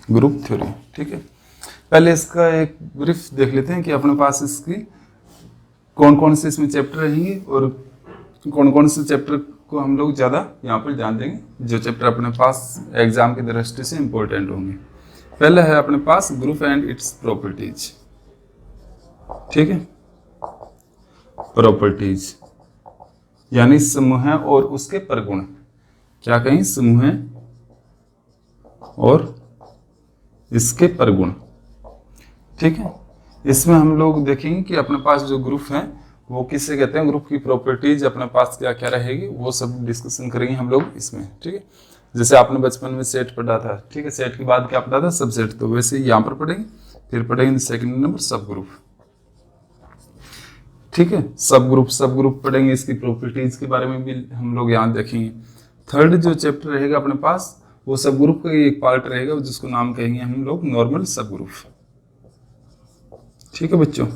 Group theory. ठीक है, पहले इसका एक ब्रीफ देख लेते हैं कि अपने पास इसकी कौन कौन से इसमें चैप्टर रहेंगे और कौन कौन से चैप्टर को हम लोग ज़्यादा यहाँ पर ध्यान देंगे, जो चैप्टर अपने पास एग्जाम की दृष्टि से इम्पोर्टेंट होंगे। पहला है अपने पास ग्रुप एंड इट्स प्रॉपर्टीज। ठीक है, प्रॉपर्टीज यानी समूह और उसके परगुण। क्या कहें? समूह और इसके परगुण। ठीक है, इसमें हम लोग देखेंगे कि अपने पास जो ग्रुप है वो किससे कहते हैं, ग्रुप की प्रॉपर्टीज अपने पास क्या क्या रहेगी वो सब डिस्कशन करेंगे हम लोग इसमें। ठीक है, जैसे आपने बचपन में सेट पढ़ा था। ठीक है, सेट के बाद क्या पढ़ा था? सब सेट। तो वैसे ही यहाँ पर पढ़ेंगे, फिर पढ़ेंगे सेकंड नंबर सब ग्रुप। ठीक है, सब ग्रुप पढ़ेंगे, इसकी प्रॉपर्टीज के बारे में भी हम लोग यहाँ देखेंगे। थर्ड जो चैप्टर रहेगा अपने पास वो सब ग्रुप का एक पार्ट रहेगा जिसको नाम कहेंगे हम लोग नॉर्मल सब ग्रुप। ठीक है बच्चों,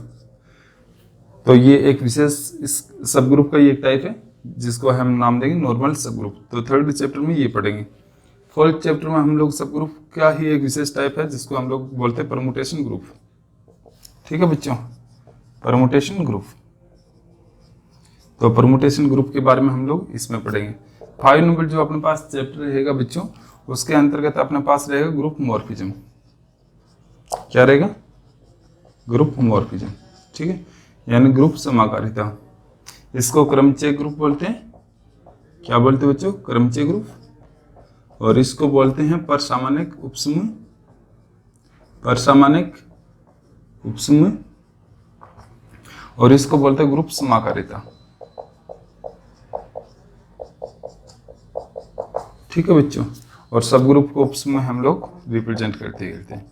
तो ये एक विशेष इस सब ग्रुप का ये एक टाइप है जिसको हम नाम देंगे नॉर्मल सब ग्रुप। तो थर्ड चैप्टर में ये पढ़ेंगे। फोर्थ चैप्टर में हम लोग सब ग्रुप का ही एक विशेष टाइप है जिसको हम लोग बोलते हैं परमुटेशन ग्रुप। ठीक है बच्चों, परमुटेशन ग्रुप। तो परमुटेशन ग्रुप के बारे में हम लोग इसमें पढ़ेंगे। 5 नंबर जो अपने पास चैप्टर रहेगा बच्चों, उसके अंतर्गत अपने पास रहेगा ग्रुप मॉर्फिज्म। क्या रहेगा? Group morphism. ठीक है, यानी ग्रुप समाकारिता। इसको क्रमचय ग्रुप बोलते हैं। क्या बोलते हैं बच्चों? क्रमचय ग्रुप। और इसको बोलते हैं परसामान्यिक उपसमूह। परसामान्यिक उपसमूह। और इसको बोलते हैं ग्रुप समाकारिता। ठीक है बच्चों, और सब ग्रुप को उपसमूह हम लोग रिप्रेजेंट करते हैं।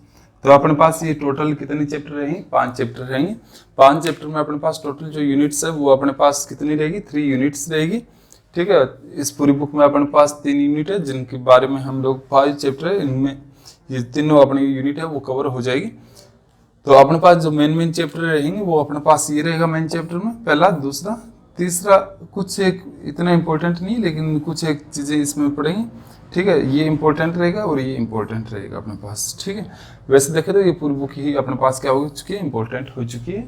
तो अपने पास ये टोटल कितने चैप्टर रहेंगे? 5 चैप्टर रहेंगे। 5 चैप्टर में अपने पास टोटल जो यूनिट्स है वो अपने पास कितनी रहेगी? 3 यूनिट्स रहेगी। ठीक है, इस पूरी बुक में अपने पास 3 यूनिट है जिनके बारे में हम लोग 5 चैप्टर है, इनमें ये तीनों अपनी यूनिट है वो कवर हो जाएगी। तो अपने पास जो मेन चैप्टर रहेंगे वो अपने पास ये रहेगा मेन चैप्टर में, पहला, दूसरा, तीसरा। कुछ एक इतना इंपॉर्टेंट नहीं लेकिन कुछ एक चीज़ें इसमें पढ़ेंगी। ठीक है, ये इंपॉर्टेंट रहेगा और ये इंपॉर्टेंट रहेगा अपने पास। ठीक है, वैसे देखें तो ये पूरी बुक ही अपने पास क्या हो चुकी है? इंपॉर्टेंट हो चुकी है।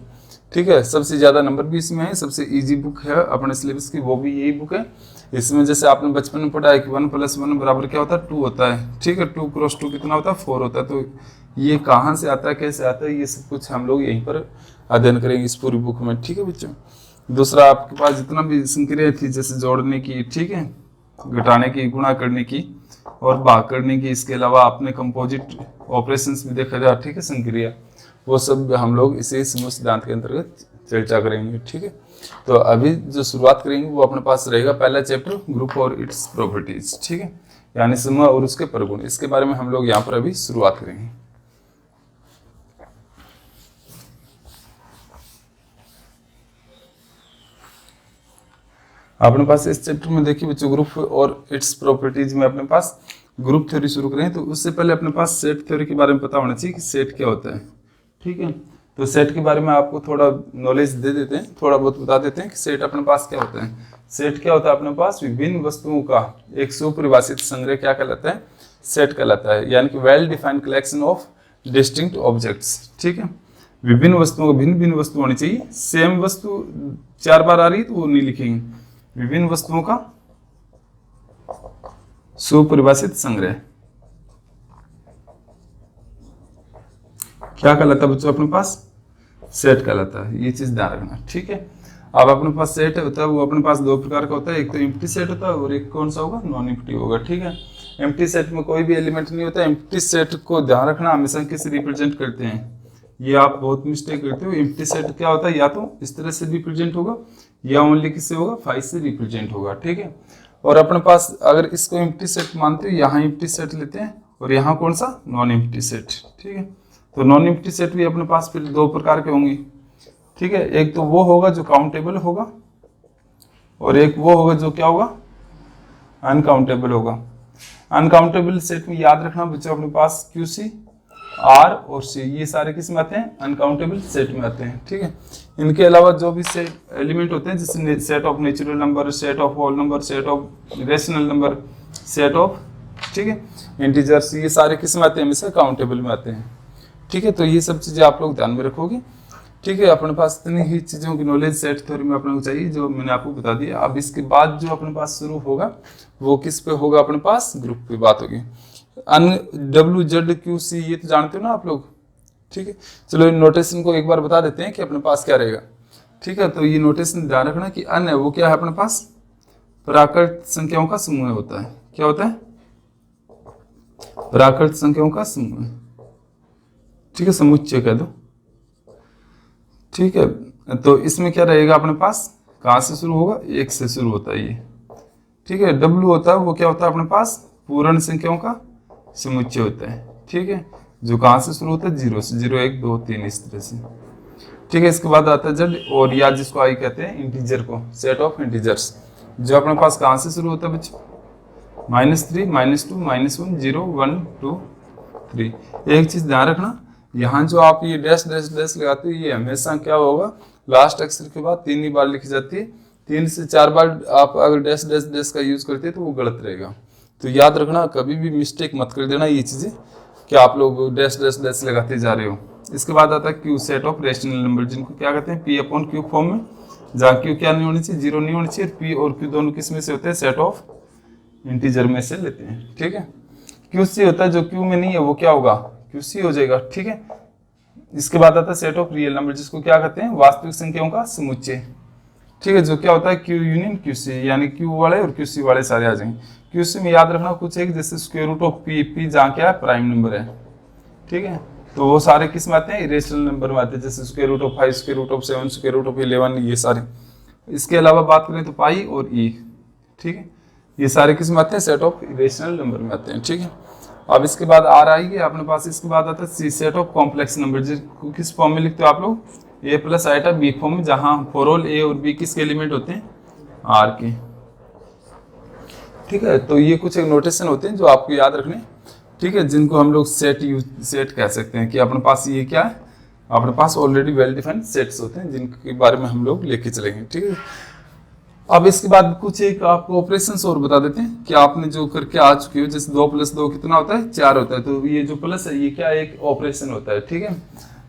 ठीक है, सबसे ज़्यादा नंबर भी इसमें है, सबसे इजी बुक है अपने सिलेबस की वो भी यही बुक है। इसमें जैसे आपने बचपन में पढ़ा है कि 1 + 1 बराबर क्या होता है? 2 होता है। ठीक है, 2 × 2 कितना होता है? 4 होता है। तो ये कहाँ से आता है, कैसे आता है, ये सब कुछ हम लोग यहीं पर अध्ययन करेंगे इस पूरी बुक में। ठीक है बच्चों, दूसरा आपके पास जितना भी संक्रिया थी जैसे जोड़ने की, ठीक है, घटाने की, गुणा करने की और भाग करने की, इसके अलावा आपने कंपोजिट ऑपरेशंस भी देखा जाए। ठीक है, संक्रिया, वो सब हम लोग इसी समूह सिद्धांत के अंतर्गत चर्चा करेंगे। ठीक है, तो अभी जो शुरुआत करेंगे वो अपने पास रहेगा पहला चैप्टर ग्रुप और इट्स प्रॉपर्टीज। ठीक है, यानी समूह और उसके परगुण। इसके बारे में हम लोग यहाँ पर अभी शुरुआत करेंगे। अपने पास इस चैप्टर में देखिए बच्चों, ग्रुप और इट्स प्रॉपर्टीज में अपने पास ग्रुप थ्योरी शुरू करें। तो उससे पहले अपने पास सेट थ्योरी के बारे में पता होना चाहिए कि सेट क्या होता है। ठीक है, तो सेट के बारे में आपको थोड़ा नॉलेज दे देते हैं, थोड़ा बहुत बता देते हैं कि सेट अपने पास क्या होता है। सेट क्या होता है? अपने पास विभिन्न वस्तुओं का एक सुपरिभाषित संग्रह क्या कहलाता है? सेट कहलाता है, यानी कि well defined collection of distinct objects. ठीक है, विभिन्न वस्तुओं को भिन्न भिन्न वस्तु होनी चाहिए। सेम वस्तु 4 बार आ रही है तो वो नहीं लिखेंगे। विभिन्न वस्तुओं का सुपरिभाषित संग्रह क्या कहलाता है बच्चों? अपने पास सेट कहलाता है, ये चीज ध्यान रखना। ठीक है, अब अपने पास सेट होता है वो अपने पास 2 प्रकार का होता है, एक तो एम्प्टी सेट होता है और एक कौन सा होगा? नॉन एम्प्टी होगा। ठीक है, एम्प्टी सेट में कोई भी एलिमेंट नहीं होता। एम्प्टी सेट को ध्यान रखना, हमेशा किसे रिप्रेजेंट करते हैं, ये आप बहुत मिस्टेक करते हो। एम्प्टी सेट क्या होता है? या तो इस तरह से रिप्रेजेंट होगा या ओनली किससे होगा? 5 से रिप्रेजेंट होगा। ठीक है, और अपने पास अगर इसको एम्प्टी सेट मानते हो, यहाँ एम्प्टी सेट लेते हैं और यहाँ कौन सा? Non empty set. ठीक है, तो नॉन एम्प्टी सेट भी अपने पास फिर 2 प्रकार के होंगे। ठीक है, एक तो वो होगा जो काउंटेबल होगा और एक वो होगा जो क्या होगा? अनकाउंटेबल होगा। अनकाउंटेबल सेट में याद रखना बच्चों अपने पास QC, R और C ये सारे किस में आते हैं? अनकाउंटेबल सेट में आते हैं। ठीक है, इनके अलावा जो भी सेट एलिमेंट होते हैं जैसे set of natural number, set of whole number, set of rational number, set of ठीक है। इंटीजर्स ये सारे किस में आते हैं, हमेशा काउंटेबल में आते हैं, ठीक है। तो ये सब चीजें आप लोग ध्यान में रखोगे, ठीक है। अपने पास इतनी ही चीजों की नॉलेज सेट थ्योरी में अपने को चाहिए जो मैंने आपको बता दिया। अब इसके बाद जो अपने पास शुरू होगा वो किस पे होगा, अपने पास ग्रुप पे बात होगी। WZQC ये तो जानते हो ना आप लोग, ठीक है। चलो इन नोटेशन को एक बार बता देते हैं कि अपने पास क्या रहेगा, ठीक है। तो ये नोटेशन ध्यान रखना कि अन है वो क्या है, अपने पास प्राकृत संख्याओं का समूह होता है। क्या होता है, प्राकृत संख्याओं का समूह, ठीक है, समुच्चय कह दो, ठीक है। तो इसमें क्या रहेगा अपने पास, कहां से शुरू होगा, 1 से शुरू होता है ये, ठीक है। W होता है वो क्या होता है, अपने पास पूर्ण संख्याओं का समुच्चय होता है, ठीक है, जो कहां से शुरू होता है, 0 से, 0 1 2 3 इस तरह से, ठीक है। इसके बाद आता है Z, और या जिसको आई कहते हैं इंटीजर को, सेट ऑफ इंटीजर्स, जो अपने पास कहां से शुरू होता है बच्चों, -3 -2 -1 0 1 2 3। एक चीज ध्यान रखना, यहाँ जो आप ये डैश डैश डैश लगाते हो ये हमेशा क्या होगा, लास्ट अक्षर के बाद 3 ही बार लिखी जाती है। 3 से 4 बार आप अगर डैश डैश डैश का यूज करते हैं तो वो गलत रहेगा। तो याद रखना, कभी भी मिस्टेक मत कर देना ये चीजें कि आप लोग डैश डैश डैश लगाते जा रहे हो। इसके बाद आता है Q, set of rational number, जिनको क्या कहते हैं P/Q फॉर्म में, जहाँ Q क्या नहीं होनी चाहिए, 0 नहीं होनी चाहिए। P और Q दोनों किस में से होते हैं, सेट ऑफ इंटीजर में से लेते हैं, ठीक है। QC होता है, जो Q में नहीं है वो क्या होगा, QC हो जाएगा, ठीक है। इसके बाद आता है सेट ऑफ रियल नंबर, जिसको क्या कहते हैं, वास्तविक संख्याओं का समुच्चय, ठीक है, जो क्या होता है Q यूनियन QC, यानी Q वाले और QC वाले सारे आ जाएंगे। QC में याद रखना कुछ है कि जैसे स्क्वायर रूट ऑफ P जहाँ क्या है, प्राइम नंबर है, ठीक है। तो वो सारे किस में आते हैं, इरेशनल नंबर में आते हैं, जैसे square root of 5, square root of 7, square root of 11, ये सारे। इसके अलावा बात करें तो पाई और ई, ठीक है, ये सारे किस में आते हैं, सेट ऑफ इरेशनल नंबर में आते हैं, ठीक है। अब इसके बाद आर आएगी अपने पास। इसके बाद आता है सी, सेट ऑफ कॉम्प्लेक्स नंबर, जिसको किस फॉर्म में लिखते हो आप लोग, A + आइटा B फॉर्म में, जहां फॉर ऑल A और B किसके एलिमेंट होते हैं, R के, ठीक है। तो ये कुछ एक नोटेशन होते हैं जो आपको याद रखने, ठीक है, जिनको हम लोग सेट कह सकते हैं कि अपने पास ये क्या है, अपने पास ऑलरेडी वेल डिफाइंड सेट्स होते हैं जिनके बारे में हम लोग लेके चलेंगे, ठीक है। अब इसके बाद कुछ एक आपको ऑपरेशंस और बता देते हैं कि आपने जो करके आ चुके हो, जैसे 2 + 2 कितना होता है, 4 होता है। तो ये जो प्लस है ये क्या एक ऑपरेशन होता है, ठीक है।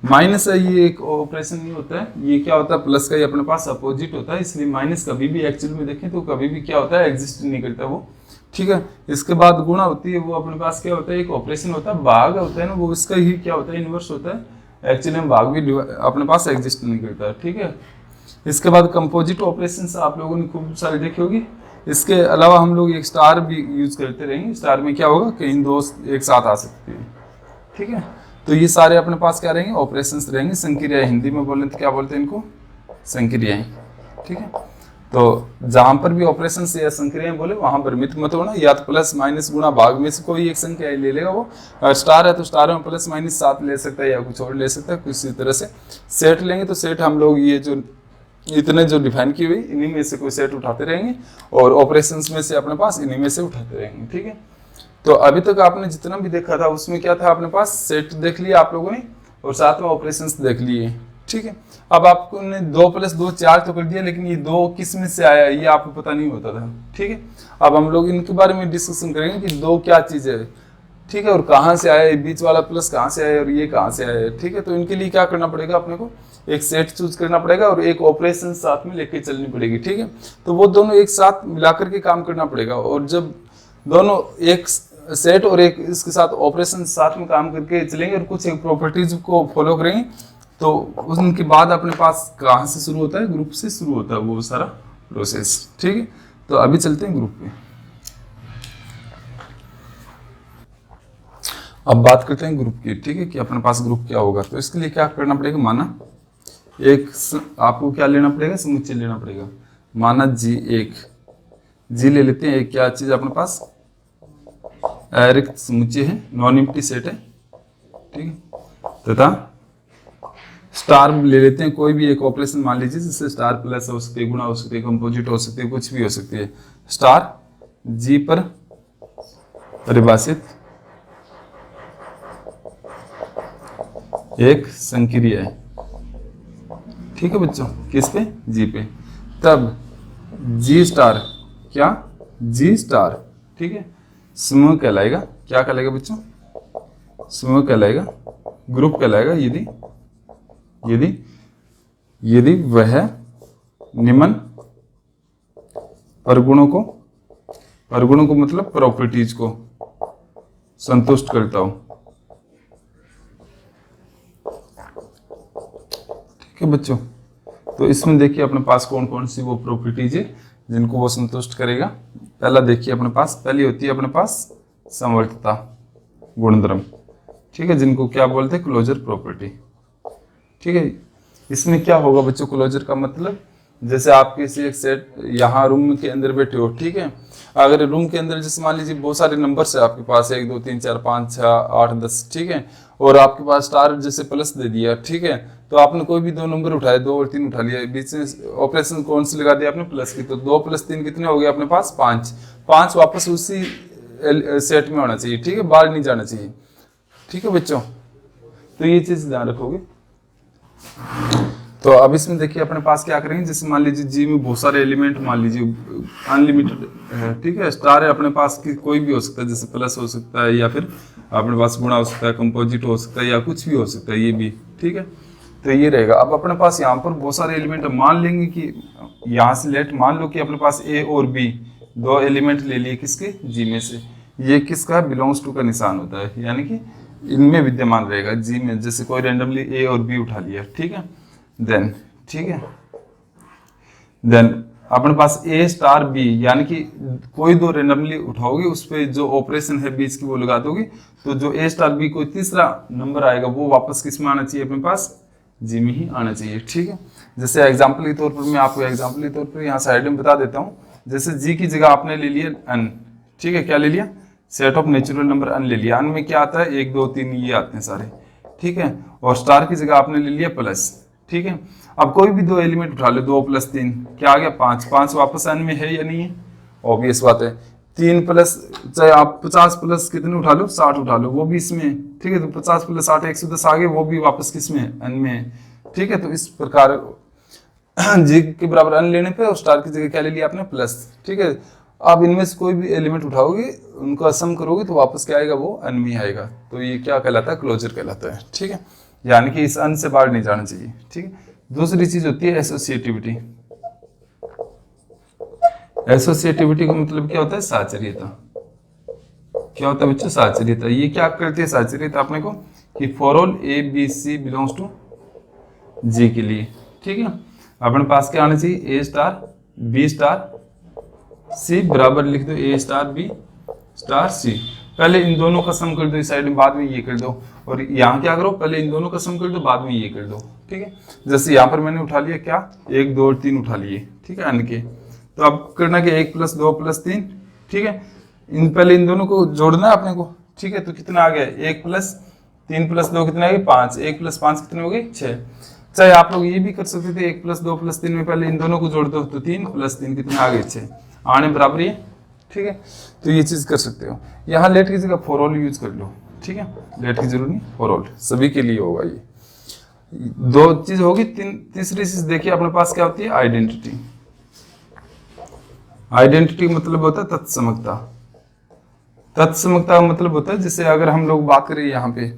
माइनस है ये एक ऑपरेशन नहीं होता है, ये क्या होता है, प्लस का ही अपने पास अपोजिट होता है, इसलिए माइनस कभी भी एक्चुअल में देखें तो कभी भी क्या होता है, एग्जिस्ट नहीं करता वो, ठीक है। इसके बाद गुणा होती है, वो अपने पास क्या होता है, एक ऑपरेशन होता है। भाग होता है ना, वो इसका ही क्या होता है, इनवर्स होता है। एक्चुअली में भाग भी अपने पास एग्जिस्ट नहीं करता है, ठीक है। इसके बाद कंपोजिट ऑपरेशंस आप लोगों ने खूब सारे देखे होगी। इसके अलावा हम लोग एक स्टार भी यूज करते रहेंगे। स्टार में क्या होगा, कहीं दो एक साथ आ सकते हैं, ठीक है। तो ये सारे अपने पास क्या रहेंगे, ऑपरेशंस रहेंगे। संक्रियाएं हिंदी में बोले तो क्या बोलते हैं इनको, संक्रियाएं, ठीक है। तो जहां पर भी ऑपरेशंस या संक्रियाएं बोले वहां पर मित मत होना, या तो प्लस माइनस गुणा भाग में से कोई एक संख्या ले लेगा वो। स्टार है तो स्टार में प्लस माइनस 7 ले सकता है या कुछ और ले सकता है, किसी तरह से। सेट लेंगे तो सेट हम लोग ये जो इतने जो डिफाइन की हुई इन्हीं में से कोई सेट उठाते रहेंगे, और ऑपरेशंस में से अपने पास इन्हीं में से उठाते रहेंगे, ठीक है। तो अभी तक आपने जितना भी देखा था उसमें क्या था, अपने पास सेट देख लिया आप लोगों ने, और साथ में ऑपरेशंस देख लिए, ठीक है। अब आपको ने 2 + 2 4 तो कर दिया, लेकिन ये 2 किस में से आया ये आपको पता नहीं होता था, ठीक है। अब हम लोग इनके बारे में डिस्कशन करेंगे कि 2 क्या चीज है, ठीक है, और कहाँ से आया, बीच वाला प्लस कहाँ से आया और ये कहाँ से आया, ठीक है। तो इनके लिए क्या करना पड़ेगा, अपने को एक सेट चूज करना पड़ेगा और एक ऑपरेशन साथ में लेके चलनी पड़ेगी, ठीक है। तो वो दोनों एक साथ मिलाकर के काम करना पड़ेगा, और जब दोनों एक सेट और एक इसके साथ ऑपरेशन साथ में काम करके चलेंगे और कुछ एक प्रॉपर्टीज को फॉलो करेंगे, तो उनके बाद अपने पास कहाँ से शुरू होता है, ग्रुप से शुरू होता है वो सारा प्रोसेस, ठीक है। तो अभी चलते हैं ग्रुप पे। अब बात करते हैं ग्रुप की, ठीक है, कि अपने पास ग्रुप क्या होगा। तो इसके लिए क्या करना पड़ेगा, माना एक आपको क्या लेना पड़ेगा, समुच्चय लेना पड़ेगा। माना जी ले लेते हैं। एक क्या चीज अपने पास, रिक्त समुच्चय है, नॉन एम्प्टी सेट है, ठीक है। तथा स्टार ले लेते हैं, कोई भी एक ऑपरेशन मान लीजिए, जिससे स्टार प्लस हो सकती है, गुणा हो सकती है, कंपोजिट हो सकती है, कुछ भी हो सकती है। स्टार जी पर परिभाषित एक संक्रिया है, ठीक है बच्चों, किस पे, जी पे। तब जी स्टार क्या, जी स्टार, ठीक है, समूह कहलाएगा। क्या कहलाएगा बच्चों? समूह कहलाएगा, ग्रुप कहलाएगा यदि यदि यदि वह निम्न परगुणों को मतलब प्रॉपर्टीज को संतुष्ट करता हो। ठीक है बच्चों, तो इसमें देखिए अपने पास कौन कौन सी वो प्रॉपर्टीज है जिनको वो संतुष्ट करेगा। पहला देखिए अपने पास, पहली होती है अपने पास समवर्तता गुणधर्म। ठीक है, जिनको क्या बोलते हैं? Closure property. ठीक है, इसमें क्या होगा बच्चों? क्लोजर का मतलब जैसे आप किसी एक सेट यहाँ रूम के अंदर बैठे हो, ठीक है, अगर रूम के अंदर जैसे मान लीजिए बहुत सारे नंबर्स है आपके पास, 1 2 3 4 5 6 8 10, ठीक है, और आपके पास स्टार जैसे प्लस दे दिया, ठीक है, तो आपने कोई भी 2 नंबर उठाए, 2 और 3 उठा लिया, बीच में ऑपरेशन कौन सी लगा दिया आपने? प्लस की, तो 2 + 3 कितने हो गए अपने पास? 5। 5 वापस उसी सेट में होना चाहिए। ठीक है, बाहर नहीं जाना चाहिए। ठीक है बच्चों, तो ये चीज ध्यान रखोगे। तो अब इसमें देखिए अपने पास क्या करेंगे, जैसे मान लीजिए जी में बहुत सारे एलिमेंट, मान लीजिए अनलिमिटेड है, ठीक है, स्टार है अपने पास की कोई भी हो सकता है, जैसे प्लस हो सकता है या फिर अपने पास गुणा हो सकता है, कंपोजिट हो सकता है या कुछ भी हो सकता है, ये भी। ठीक है, तो ये रहेगा। अब अपने पास यहाँ पर बहुत सारे एलिमेंट मान लेंगे कि यहाँ से लेट मान लो कि अपने पास ए और बी 2 एलिमेंट ले लिए, किसके? जी में से। ये किसका? बिलोंग्स टू का निशान होता है, यानी कि इनमें विद्यमान रहेगा जी में। जैसे कोई रेंडमली ए और बी उठा लिया, ठीक है, देन ठीक है, देन अपने पास ए स्टार बी, यानी कि कोई 2 रेंडमली उठाओगे, उस पर जो ऑपरेशन है बीच की वो लगा दोगे, तो जो ए स्टार बी कोई तीसरा नंबर आएगा वो वापस किस में आना चाहिए? अपने पास जी में ही आना चाहिए। ठीक है, जैसे एग्जाम्पल के तौर पर मैं आपको एग्जाम्पल के तौर पर यहाँ साइड में बता देता हूँ। जैसे जी की जगह आपने ले लिया एन, ठीक है, क्या ले लिया? Set of natural number N ले लिया। एन में क्या आता है? 1 2 3 ये आते हैं सारे, ठीक है, और स्टार की जगह आपने ले लिया प्लस। ठीक है, अब कोई भी 2 एलिमेंट उठा लो, 2 + 3 क्या आ गया? 5। 5 वापस एन में है या नहीं है? ऑब्वियस बात है। 3 प्लस, चाहे आप 50 प्लस कितने उठा लो, 60 उठा लो, वो भी इसमें। ठीक है, तो 50 + 60 110 आ गए, वो भी वापस किसमें? एन में है। ठीक है, तो इस प्रकार जी के बराबर एन लेने पे और स्टार की जगह क्या ले लिया आपने? प्लस। ठीक है, आप इनमें से कोई भी एलिमेंट उठाओगे, उनका सम करोगे तो वापस क्या आएगा? वो एन में आएगा। तो ये क्या कहलाता है? क्लोजर कहलाता है। ठीक है, यानी कि इस एन से बाहर नहीं जाना चाहिए। ठीक है, दूसरी चीज होती है एसोसिएटिविटी। एसोसिएटिविटी का मतलब क्या होता है? साहचर्यता। क्या होता है बच्चों? साहचर्यता। ये क्या करती है साहचर्यता अपने को? कि for all a b c belongs to G के लिए, ठीक है, अपने पास क्या आना चाहिए? A star b star c बराबर लिख दो a star b star c. पहले इन दोनों का सम कर दो इस साइड में, बाद में ये कर दो, और यहाँ क्या करो? पहले इन दोनों का सम कर दो, बाद में ये कर दो। ठीक है, जैसे यहाँ पर मैंने उठा लिया क्या? 1 2 और 3 उठा लिए, ठीक है, एन के। तो अब करना क्या? 1 + 2 + 3, ठीक है, पहले इन दोनों को जोड़ना है अपने को। ठीक है, तो कितना आ गया? 1 + 3 + 2 कितना आ गया? 5। 1 + 5 कितने हो गए? 6। चाहे आप लोग ये भी कर सकते थे, 1 + 2 + 3 में पहले इन दोनों को जोड़ दो, तो 3 + 3 कितने आ गए? 6 आने बराबर ये। ठीक है, तो ये चीज कर सकते हो। यहाँ लेट की जगह फॉर ऑल यूज कर लो। ठीक है, लेट की जरूरत नहीं, फॉर ऑल सभी के लिए होगा। ये 2 चीज होगी। तीसरी चीज देखिए अपने पास क्या होती है? आइडेंटिटी। आइडेंटिटी मतलब होता है तत्समकता। तत्समकता का मतलब होता है, जैसे अगर हम लोग बात करें यहाँ पे,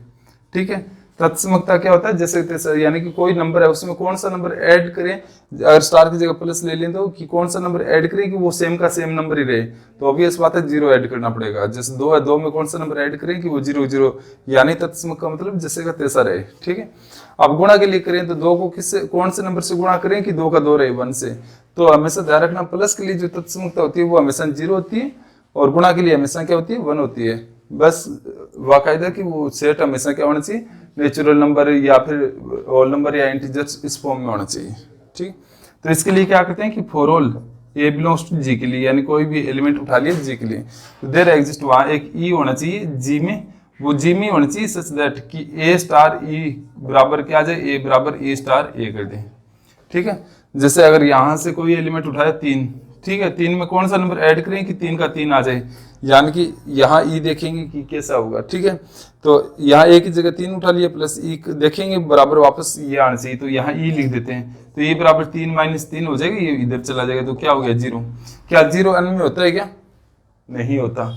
ठीक है, तत्समकता क्या होता है? जैसे तैसे, यानी कि कोई नंबर है, उसमें कौन सा नंबर ऐड करें, अगर स्टार की जगह प्लस ले लें तो कि कौन सा नंबर ऐड करें कि वो सेम का सेम नंबर ही रहे, तो ऑब्वियस बात है 0 ऐड करना पड़ेगा। जैसे 2 है, 2 में कौन सा नंबर ऐड करें कि वो 0 0, यानी तत्समक का मतलब जैसे का तैसा रहे। ठीक है, अब गुणा के लिए करें तो 2 को किससे, कौन से नंबर से गुणा करें कि 2 का 2 रहे 1 से। तो हमेशा ध्यान रखना, प्लस के लिए जो तत्समकता होती है वो हमेशा 0 होती है, और गुणा के लिए हमेशा क्या होती है? 1 होती है। बस वाकायदा कि वो सेट हमेशा क्या होना चाहिए? नेचुरल नंबर या फिर होल नंबर या इंटीजर्स इस फॉर्म में होना चाहिए। ठीक, तो इसके लिए क्या करते हैं कि for all a belongs to G के लिए, यानी कोई भी एलिमेंट उठा लिया जी के लिए, तो देयर एग्जिस्ट, वहां एक ई होना चाहिए जी में, वो जी में होना चाहिए सच दैट कि ए स्टार ई बराबर क्या आ जाए? ए बराबर ए स्टार ए कर दें। ठीक है, जैसे अगर यहां से कोई एलिमेंट उठाया 3, ठीक है, 3 में कौन सा नंबर ऐड करें कि 3 का 3 आ जाए, यानी कि यहाँ ई देखेंगे कि कैसा होगा। ठीक है, तो यहाँ ए की जगह 3 उठा लिया, प्लस ई देखेंगे बराबर वापस ये आना चाहिए, तो यहाँ ई लिख देते हैं, तो ये बराबर 3 - 3 हो जाएगा, ये इधर चला जाएगा, तो क्या हो गया? 0। क्या 0 एन में होता है क्या? नहीं होता।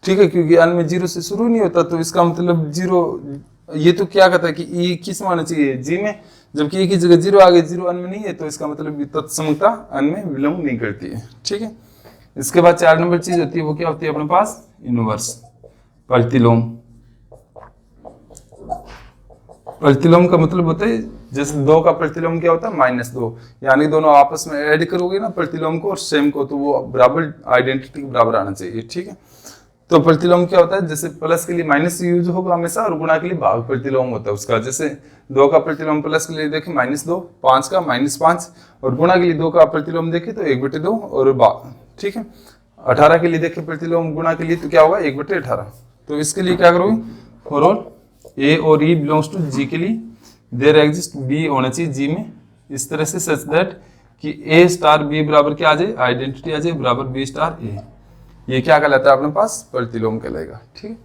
ठीक है, क्योंकि n में 0 से शुरू नहीं होता, तो इसका मतलब 0, ये तो क्या कहता है कि e किस में आना चाहिए, g में, जबकि e की जगह 0 आ गई, 0 n में नहीं है, तो इसका मतलब तत्समता n में विलोम नहीं करती है। ठीक है, इसके बाद 4 नंबर चीज होती है, वो क्या होती है अपने पास, इनवर्स, प्रतिलोम। प्रतिलोम का मतलब होता है जैसे 2 का प्रतिलोम क्या होता है, -2, यानी दोनों आपस में ऐड करोगे ना प्रतिलोम को और सेम को, तो वो बराबर आइडेंटिटी के बराबर आना चाहिए। ठीक है, तो प्रतिलोम क्या होता है, जैसे प्लस के लिए माइनस यूज होगा हमेशा, और गुणा के लिए भाग प्रतिलोम होता है उसका। जैसे 2 का प्रतिलोम प्लस के लिए देखें -2, 5 का -5, और गुणा के लिए 2 का प्रतिलोम देखें तो 1/2 और ठीक है, 18 के लिए देखें प्रतिलोम गुणा के लिए तो क्या होगा, 1/18। तो इसके लिए क्या करोगे, फॉर ऑल ए और ई बिलोंग्स टू जी के लिए देयर एग्जिस्ट बी होना चाहिए जी में, इस तरह से सच दैट कि ए स्टार बी बराबर क्या आ जाए, आइडेंटिटी आ जाए बराबर बी स्टार ए। ये क्या कहलाता है अपने पास, प्रतिलोम कहलाएगा। ठीक है,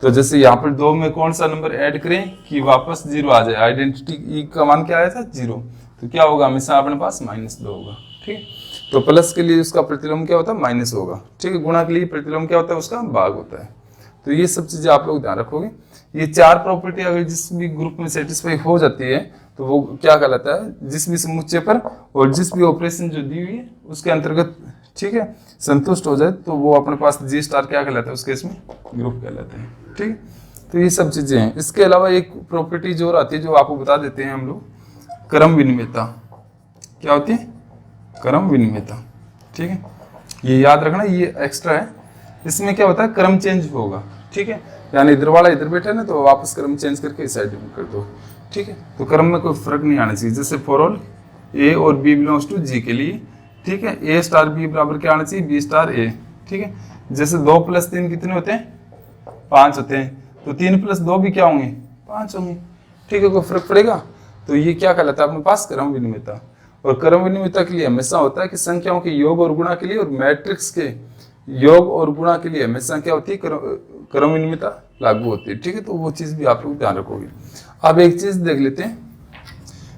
तो जैसे यहाँ पर 2 में कौन सा नंबर ऐड करें कि वापस 0 आ जाए, आइडेंटिटी ई का मान क्या आया था 0, तो क्या होगा हमेशा अपने पास -2 होगा। ठीक है, तो प्लस के लिए उसका प्रतिलोम क्या होता है, माइनस होगा। ठीक है, गुणा के लिए प्रतिलोम क्या होता है, उसका भाग होता है। तो ये सब चीजें आप लोग ध्यान रखोगे। ये 4 प्रॉपर्टी अगर जिस भी ग्रुप में सेटिस्फाई हो जाती है तो वो क्या कहलाता है, जिस भी समुच्चय पर और जिस भी ऑपरेशन जो दी हुई है उसके अंतर्गत, ठीक है, संतुष्ट हो जाए, तो वो अपने पास जी स्टार क्या कहलाता है, उस केस में ग्रुप कहलाता है। ठीक है, तो ये सब चीजें हैं। इसके अलावा एक प्रॉपर्टी जो आती है जो आपको बता देते हैं हम लोग, क्रम विनिमयता। क्या होती है, क्रम विनिमयता। ठीक है, ये याद रखना, ये एक्स्ट्रा है। इसमें क्या होता है, क्रम चेंज होगा। ठीक है, यानी इधर वाला इधर बैठा है ना, तो वापस क्रम चेंज करके इस साइड में कर दो। ठीक है, तो क्रम में कोई फर्क नहीं आना चाहिए। जैसे फॉर ऑल ए और बी बिलोंग्स टू जी के लिए, ठीक है, ए स्टार बी बराबर क्या आना चाहिए, बी स्टार ए। ठीक है, जैसे 2 + 3 कितने होते हैं, 5 होते हैं, तो 3 + 2 भी क्या होंगे, 5 होंगे। ठीक है, कोई फर्क पड़ेगा, तो ये क्या कहलाता है अपने पास, क्रम विनिमयता। और क्रम विनिमयता के लिए हमेशा होता है कि संख्याओं के योग और गुणा के लिए और मैट्रिक्स के योग और गुणा के लिए हमेशा क्या होती है, क्रम विनिमयता लागू होती है। ठीक है, तो वो चीज भी आप लोग ध्यान रखोगे। अब एक चीज देख लेते हैं,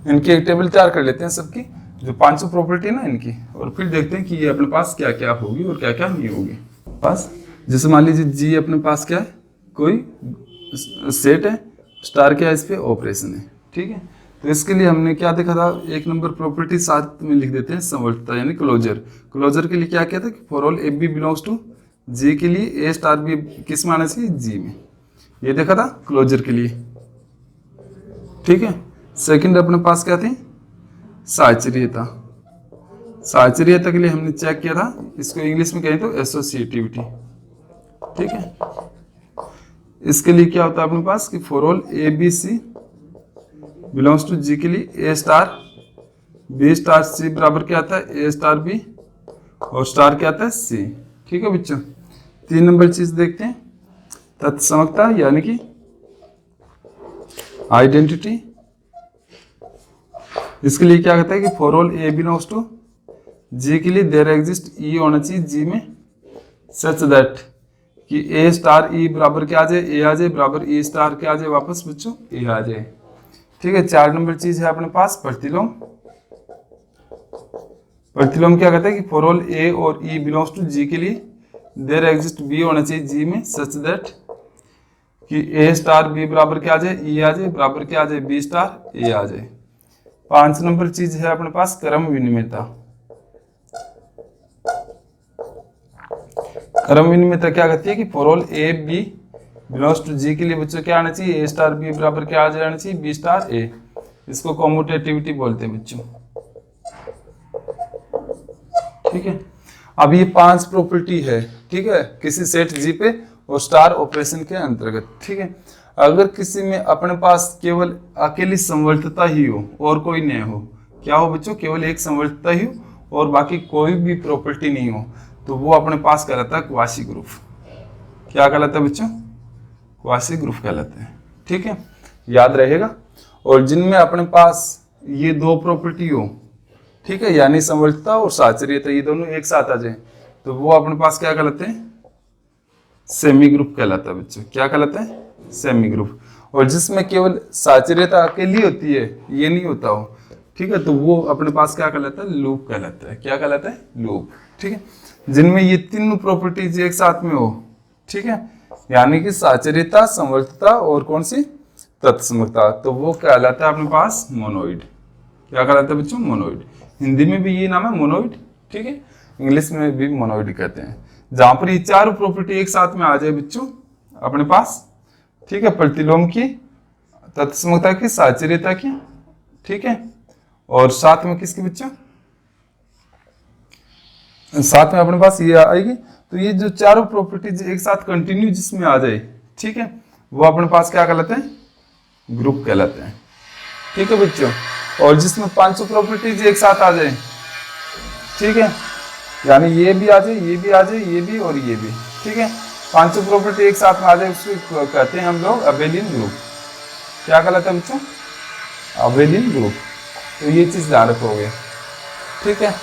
इनकी एक टेबल तैयार कर लेते हैं सबकी, जो 500 प्रॉपर्टी है ना इनकी, और फिर देखते हैं कि ये अपने पास क्या क्या होगी और क्या क्या नहीं होगी। पास जैसे मान लीजिए जी अपने पास क्या है, कोई सेट है, स्टार क्या है, इस पे ऑपरेशन है। ठीक है, तो इसके लिए हमने क्या देखा था, 1 नंबर प्रॉपर्टी साथ में लिख देते हैं, समवर्तता यानी क्लोजर। क्लोजर के लिए क्या किया था कि for all a b belongs to G के लिए ए स्टार बी किस में आना चाहिए, जी में। ये देखा था क्लोजर के लिए। ठीक है, सेकंड अपने पास क्या थी, साहचर्यता। साहचर्यता के लिए हमने चेक किया था, इसको इंग्लिश में कहें तो एसोसिएटिविटी। ठीक है, इसके लिए क्या होता है अपने पास कि for all a b c belongs to G के लिए a star b star c बराबर क्या आता है, ए स्टार बी, और स्टार क्या आता है, सी। ठीक है बच्चों, 3 नंबर चीज देखते हैं, तत्समकता यानी कि आइडेंटिटी। इसके लिए क्या कहता है कि for all a belongs to G के लिए देयर एग्जिस्ट ई होना चाहिए जी में, सच दैट कि ए स्टार ई बराबर क्या आ जाए, ए आ जाए बराबर ई स्टार क्या आ जाए, वापस बच्चों ए आ जाए। ठीक है, 4 नंबर चीज है अपने पास प्रतिलोम। प्रतिलोम क्या कहता है कि फॉर ऑल ए और ई बिलोंग्स टू जी के लिए देयर एग्जिस्ट बी होना चाहिए जी में, सच दैट कि ए स्टार बी बराबर क्या आ जाए, ई आ जाए बराबर क्या आ जाए, बी स्टार ए आ जाए। 5 नंबर चीज है अपने पास क्रम विनिमयता। क्रम विनिमयता क्या कहती है कि for all a b belongs to G के लिए बच्चों क्या आना चाहिए, ए स्टार बी बराबर क्या आ जाना चाहिए, बी स्टार ए। इसको कॉम्यूटेटिविटी बोलते हैं बच्चों। ठीक है, अब ये 5 प्रॉपर्टी है, ठीक है, किसी सेट जी पे और स्टार ऑपरेशन के अंतर्गत। ठीक है, अगर किसी में अपने पास केवल अकेली संवर्तता ही हो और कोई नहीं हो, क्या हो बच्चों, केवल एक संवर्तता ही हो और बाकी कोई भी प्रॉपर्टी नहीं हो, तो वो अपने पास कहलाता है क्वासी ग्रुप। क्या कहलाता है बच्चों, क्वासी ग्रुप कहलाता है। ठीक है, याद रहेगा। और जिनमें अपने पास ये 2 प्रॉपर्टी हो, ठीक है, यानी संवर्तता और साहचर्यता, ये दोनों एक साथ आ जाए, तो वो अपने पास क्या कहलाते हैं, सेमी ग्रुप कहलाता है बच्चों। क्या कहलाता है, सेमी ग्रुप। और जिसमें केवल साहचर्यता अकेली होती है, ये नहीं होता हो, ठीक है, तो वो अपने पास क्या कहलाता है, लूप कहलाता है। क्या कहलाता है, लूप। ठीक है, जिनमें ये तीनों प्रॉपर्टीज एक साथ में हो, ठीक है, यानी कि साचर्यता, संवर्तता और कौन सी, तत्समकता, तो वो कहलाता है अपने पास मोनोइड। क्या कहलाता है बच्चों, मोनोइड। हिंदी में भी ये नाम है मोनोइड, ठीक है, इंग्लिश में भी मोनोइड कहते हैं। जहां पर ये चारों प्रॉपर्टी एक साथ में आ जाए बच्चों अपने पास, ठीक है, प्रतिलोम की, तत्समकता की, साचर्यता की, ठीक है, और साथ में किसकी बच्चों, साथ में अपने पास ये आएगी। तो ये जो चारों प्रॉपर्टीज एक साथ कंटिन्यू जिसमें आ जाए, ठीक है, वो अपने पास क्या कहलाते हैं, ग्रुप कहलाते हैं, ठीक है बच्चों। और जिसमें पांचों प्रॉपर्टीज एक साथ आ जाए, ठीक है, यानी ये भी आ जाए, ये भी आ जाए, ये भी और ये भी, ठीक है, पांचों प्रॉपर्टी एक साथ में आ जाए, उसको कहते हैं हम लोग अबेलियन ग्रुप। क्या कहलाता है बच्चों, अबेलियन ग्रुप। तो ये चीज ध्यान रखोगे, ठीक है।